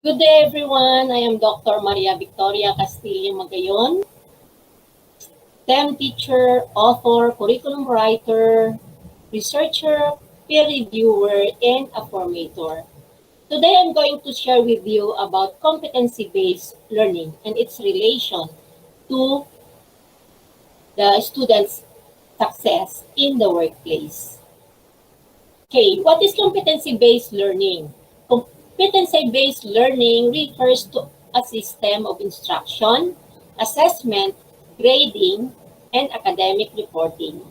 Good day, everyone. I am Dr. Maria Victoria Castillo Magayon, STEM teacher, author, curriculum writer, researcher, peer reviewer, and a formator. Today, I'm going to share with you about competency-based learning and its relation to the student's success in the workplace. Okay, what is competency-based learning? Competency-based learning refers to a system of instruction, assessment, grading, and academic reporting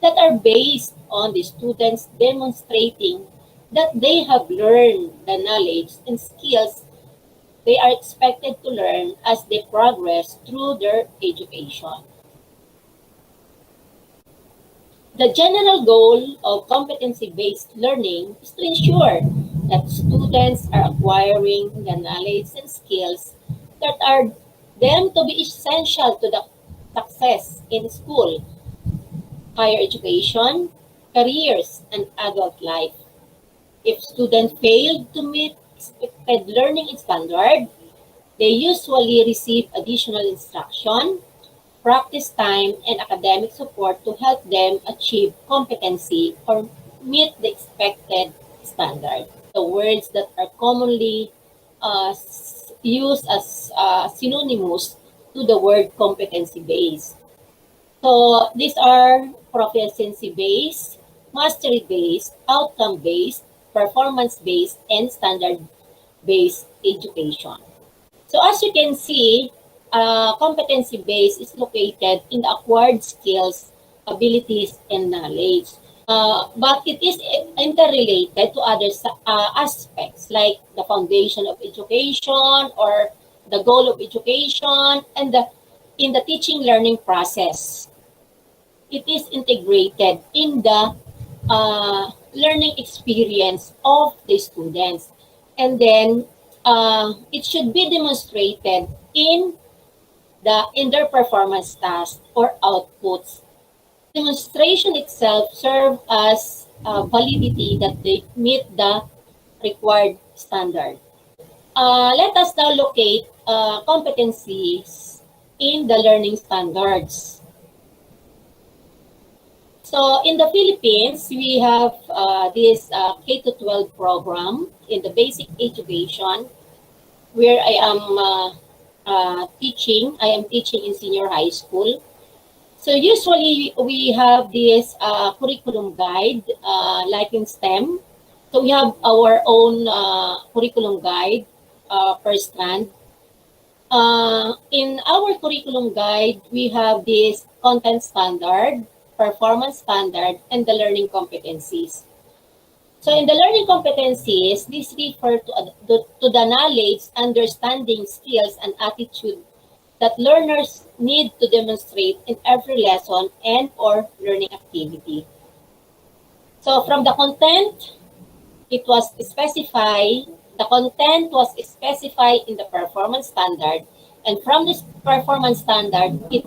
that are based on the students demonstrating that they have learned the knowledge and skills they are expected to learn as they progress through their education. The general goal of competency-based learning is to ensure that students are acquiring the knowledge and skills that are deemed to be essential to the success in school, higher education, careers, and adult life. If students fail to meet expected learning standard, they usually receive additional instruction, practice time, and academic support to help them achieve competency or meet the expected standard. The words that are commonly used as synonymous to the word competency-based. So these are proficiency-based, mastery-based, outcome-based, performance-based, and standard-based education. So as you can see, competency base is located in the acquired skills, abilities, and knowledge. But it is interrelated to other aspects like the foundation of education or the goal of education and in the teaching learning process. It is integrated in the learning experience of the students. And then it should be demonstrated in their performance tasks or outputs. Demonstration itself serves as validity that they meet the required standard. Let us now locate competencies in the learning standards. So in the Philippines, we have this K-12 program in the basic education where I am teaching. I am teaching in senior high school. So usually we have this curriculum guide like in STEM. So we have our own curriculum guide per strand. In our curriculum guide, we have this content standard, performance standard, and the learning competencies. So in the learning competencies, these refer to the knowledge, understanding, skills, and attitude that learners need to demonstrate in every lesson and or learning activity. So from the content, the content was specified in the performance standard, and from this performance standard, it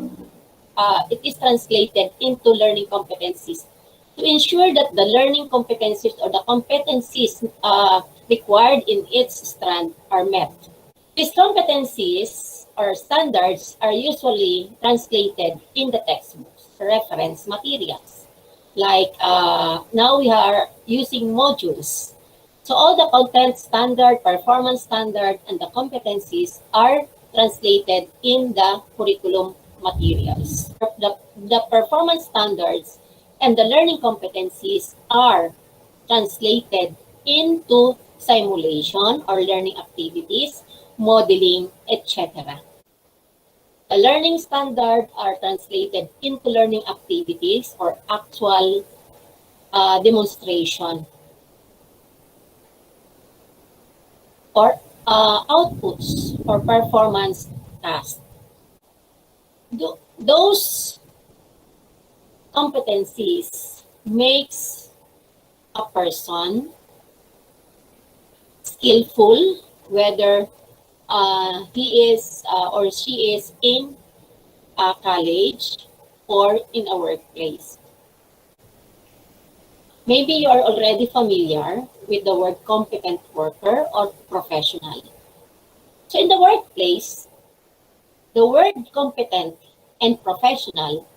is translated into learning competencies to ensure that the learning competencies or the competencies required in each strand are met. These competencies or standards are usually translated in the textbooks, reference materials. Like now we are using modules. So all the content standard, performance standard, and the competencies are translated in the curriculum materials. The performance standards and the learning competencies are translated into simulation or learning activities, modeling, etc. The learning standards are translated into learning activities or actual demonstration or outputs or performance tasks. Those competencies makes a person skillful, whether he is or she is in a college or in a workplace. Maybe you are already familiar with the word competent worker or professional. So in the workplace, the word competent and professional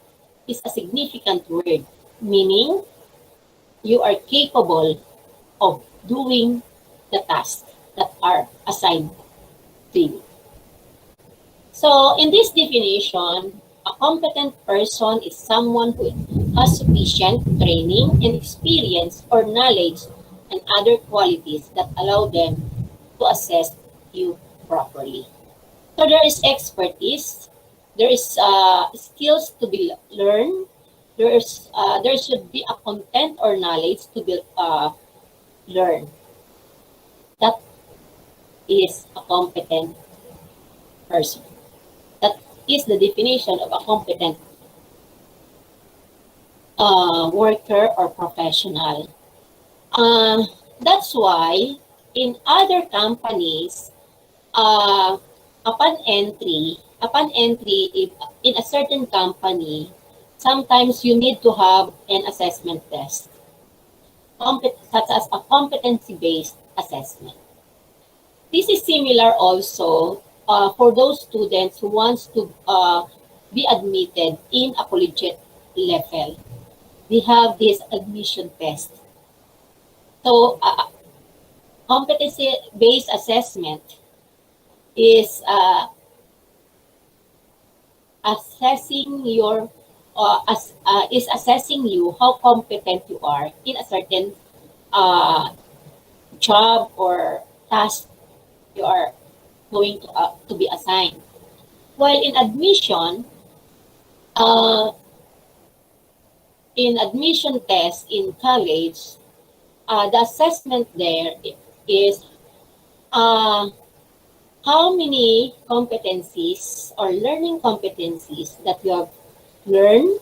is a significant word, meaning you are capable of doing the tasks that are assigned to you. So in this definition, a competent person is someone who has sufficient training and experience or knowledge and other qualities that allow them to assess you properly. So there is expertise, there is skills to be learned, there should be a content or knowledge to be learned. That is a competent person. That is the definition of a competent worker or professional. That's why in other companies, uh, upon entry in a certain company, sometimes you need to have an assessment test, such as a competency-based assessment. This is similar also for those students who wants to be admitted in a collegiate level. We have this admission test. So competency-based assessment is assessing your is assessing you how competent you are in a certain job or task you are going to be assigned. While uh, in admission test in college, the assessment there is uh, how many competencies or learning competencies that you have learned,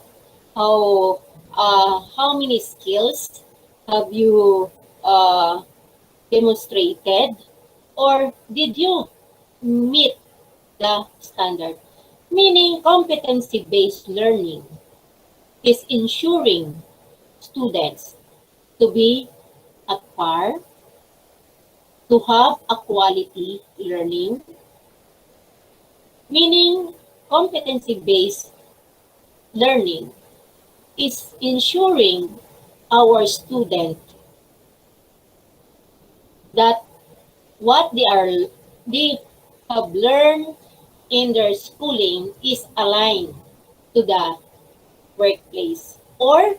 how many skills have you demonstrated, or did you meet the standard? Meaning competency-based learning is ensuring students to be at par, to have a quality learning, meaning competency-based learning is ensuring our student that what they have learned in their schooling is aligned to the workplace, or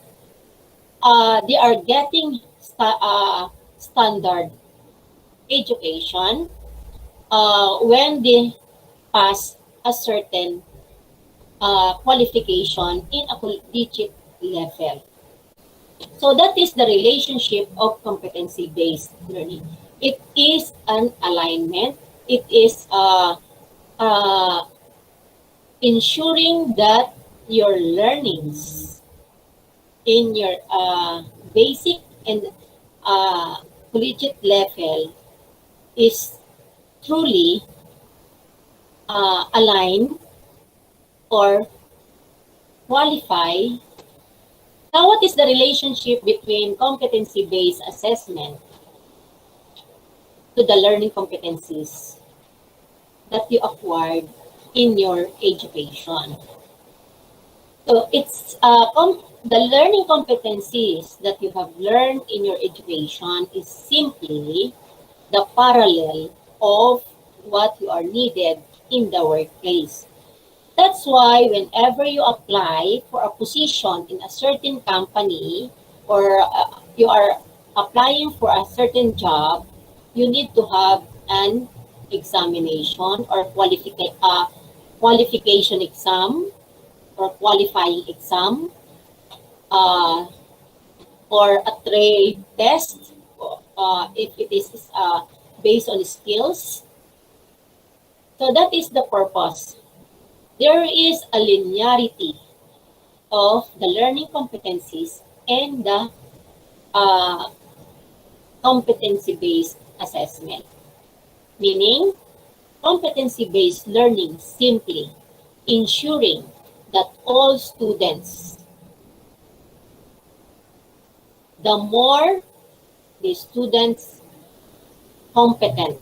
they are getting standard education when they pass a certain qualification in a collegiate level. So that is the relationship of competency-based learning. It is an alignment. It is uh, ensuring that your learnings in your basic and collegiate level is truly aligned or qualify. Now, what is the relationship between competency-based assessment to the learning competencies that you acquired in your education? So it's the learning competencies that you have learned in your education is simply the parallel of what you are needed in the workplace. That's why whenever you apply for a position in a certain company, or you are applying for a certain job, you need to have an examination or qualification exam or qualifying exam, uh, or a trade test if it is based on skills. So that is the purpose. There is a linearity of the learning competencies and the uh, competency-based assessment. Meaning, competency-based learning simply ensuring that all students, the more the students competent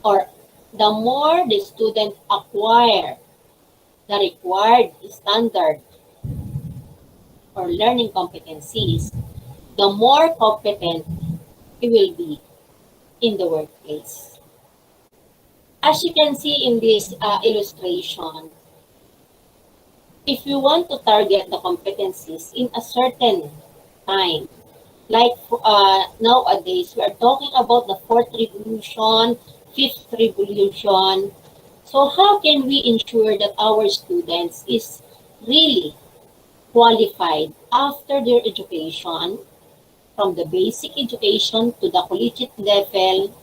or the more the student acquire the required standard or learning competencies, the more competent he will be in the workplace. As you can see in this illustration, if you want to target the competencies in a certain time, like nowadays, we are talking about the fourth revolution, fifth revolution. So how can we ensure that our students is really qualified after their education, from the basic education to the collegiate level?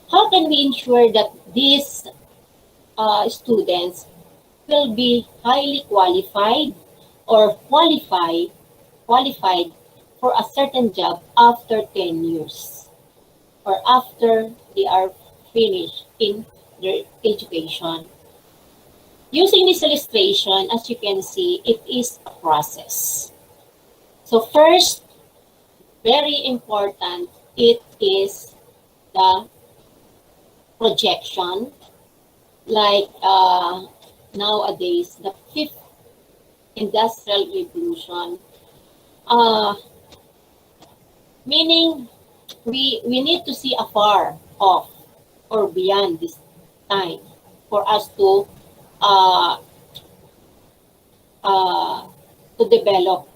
How can we ensure that these students will be highly qualified or qualified for a certain job after 10 years or after they are finished in their education? Using this illustration, as you can see, it is a process. So first, very important, it is the projection. Like nowadays, the fifth industrial revolution, meaning we need to see afar off or beyond this time for us uh, to develop.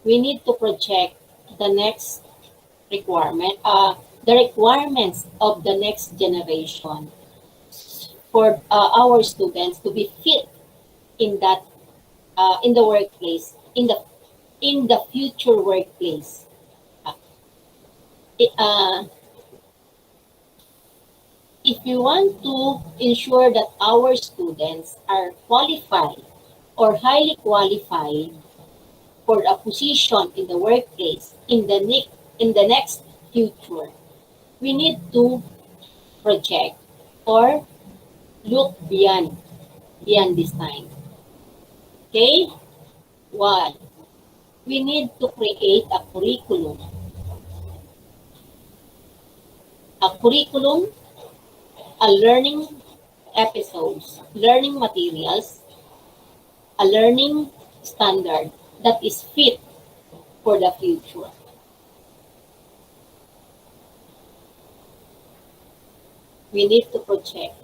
We need to project the next the requirements of the next generation for our students to be fit in that in the workplace, in the future workplace. Uh, if you want to ensure that our students are qualified or highly qualified for a position in the workplace in the next future, we need to project or look beyond this time. Okay? One, we need to create a curriculum. A curriculum, a learning episodes, learning materials, a learning standard that is fit for the future. We need to project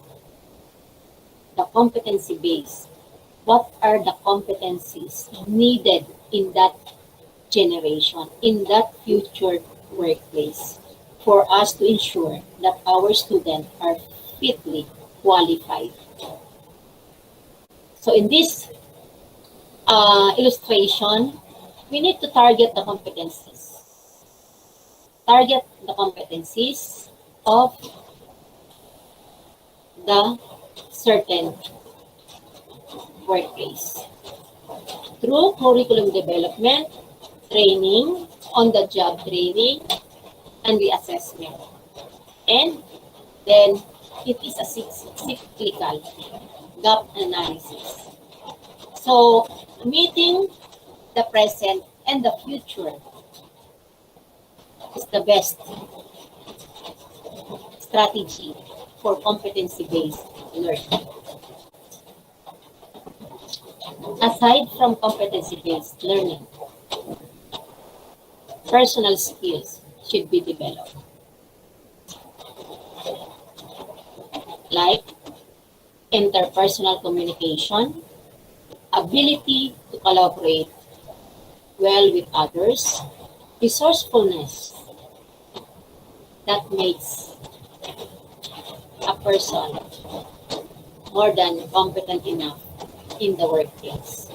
the competency base. What are the competencies needed in that generation, in that future workplace, for us to ensure that our students are fitly qualified? So in this illustration, we need to target the competencies. Target the competencies of the certain workplace through curriculum development, training, on-the-job training, and the assessment. And then it is a cyclical gap analysis. So meeting the present and the future is the best strategy for competency-based learning. Aside from competency-based learning, personal skills should be developed, like interpersonal communication, ability to collaborate well with others, resourcefulness that makes a person more than competent enough in the workplace.